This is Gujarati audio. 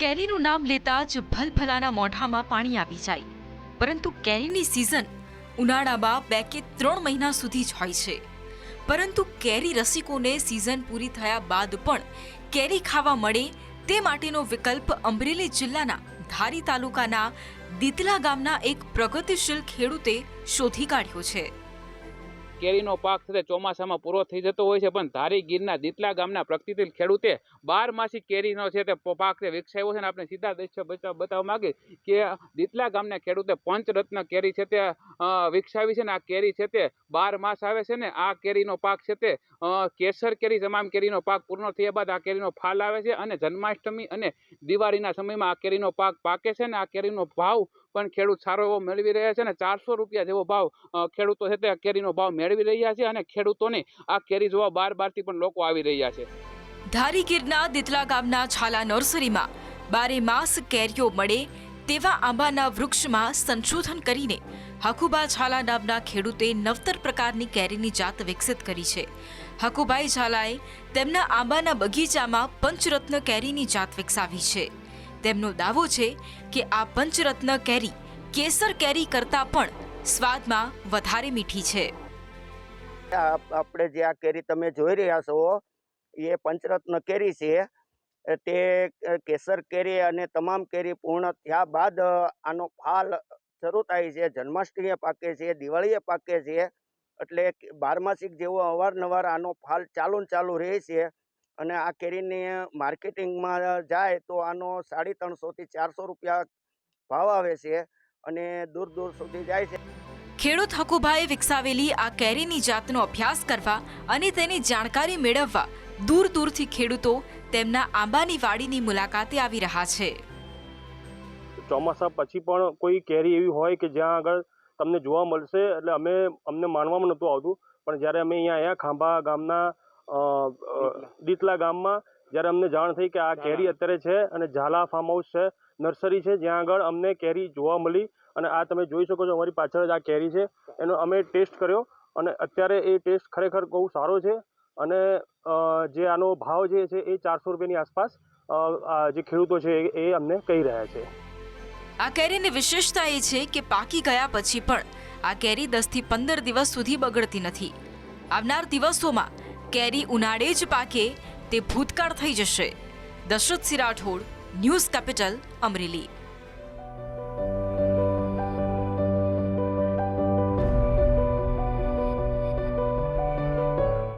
કેરીનું નામ લેતા જ ભલભલાના મોઢામાં પાણી આવી જાય. પરંતુ કેરીની સિઝન ઉનાળામાં 2 કે 3 મહિના સુધી જ હોય છે. પરંતુ કેરી રસિકોને સિઝન પૂરી થયા બાદ પણ કેરી ખાવા મળે તે માટેનો વિકલ્પ અમરેલી જિલ્લાના ધારી તાલુકાના દીતલા ગામના એક પ્રગતિશીલ ખેડૂતે શોધી કાઢ્યો છે. કેરીનો પાક છે ચોમાસામાં પૂરો થઈ જતો હોય છે, પણ ધારી ગીરના દીતલા ગામના પ્રગતિશીલ ખેડૂતે 12 માસી કેરીનો છે તે પાક વિકસાવ્યો છે. અને આપણે સીધા દ્રશ્ય બતાવવા માંગે કે દીતલા ગામના ખેડૂતે પંચરત્ન કેરી છે તે વિકસાવી છે. ને આ કેરી છે તે 12 માસ આવે છે. ને આ કેરીનો પાક છે તે કેસર કેરી તમામ કેરીનો પાક પૂર્ણ થયા બાદ આ કેરીનો ફાલ આવે છે. અને જન્માષ્ટમી અને દિવાળીના સમયમાં આ કેરીનો પાક પાકે છે. ને આ કેરીનો ભાવ પણ ખેડૂત સારો એવો મેળવી રહ્યા છે. અને 400 રૂપિયા જેવો ભાવ ખેડૂતો છે તે કેરીનો ભાવ મેળવી રહ્યા છે. અને ખેડૂતોને આ કેરી જોવા બારથી પણ લોકો આવી રહ્યા છે. ધારી ગીરના દીતલા ગામના છાલા નર્સરીમાં 12 માસ કેરીઓ મળે તેવા આંબાના વૃક્ષમાં સંશોધન કરીને હકુબા છાલા નામના ખેડૂતે નવતર પ્રકારની કેરીની જાત વિકસિત કરી છે. હકુભાઈ છાલાએ તેમના આંબાના બગીચામાં પંચરત્ન કેરીની જાત વિકસાવી છે. તેમનો દાવો છે કે આ પંચરત્ન કેરી કેસર કેરી કરતાં પણ સ્વાદમાં વધારે મીઠી છે. આપણે જે આ કેરી તમે જોઈ રહ્યા છો એ પંચરત્ન કેરી છે. તે કેસર કેરી અને તમામ કેરી પૂર્ણ થયા બાદ આનો ફાલ શરૂ થાય છે. જન્માષ્ટમીએ પાકે છે, દિવાળીએ પાકે છે. એટલે 12 જેવો અવારનવાર આનો ફાલ ચાલુ રહે છે. અને આ કેરીની માર્કેટિંગમાં જાય તો આનો 350 થી 400 રૂપિયા ભાવ આવે છે. અને દૂર સુધી જાય છે. ખેડૂત હકુભાઈએ વિકસાવેલી આ કેરીની જાતનો અભ્યાસ કરવા અને તેની જાણકારી મેળવવા દૂરથી ખેડૂતો તેમના આંબાની વાડીની મુલાકાતે આવી રહ્યા છે. ચોમાસા પછી પણ કોઈ કેરી એવી હોય કે જ્યાં આગળ તમને જોવા મળશે, એટલે અમને માનવામાં નહોતું આવતું. પણ જ્યારે અમે અહીંયા ખાંભા ગામના દીતલા ગામમાં જ્યારે અમને જાણ થઈ કે આ કેરી અત્યારે છે અને ઝાલા ફાર્મ હાઉસ છે, નર્સરી છે, જ્યાં આગળ અમને કેરી જોવા મળી. અને આ તમે જોઈ શકો છો અમારી પાછળ જ આ કેરી છે, એનો અમે ટેસ્ટ કર્યો. અને અત્યારે એ ટેસ્ટ ખરેખર બહુ સારો છે. અને જે આનો ભાવ જે છે એ 400 રૂપિયાની આસપાસ જે ખેડૂતો છે એ અમને કહી રહ્યા છે. આ કેરીની વિશેષતા એ છે કે પાકી ગયા પછી પણ આ કેરી 10 થી 15 દિવસ સુધી બગડતી નથી. આવનાર દિવસોમાં કેરી ઉનાળે જ પાકે તે ભૂતકાળ થઈ જશે. દશરથ સિંહ રાઠોડ, ન્યૂઝ કેપિટલ, અમરેલી.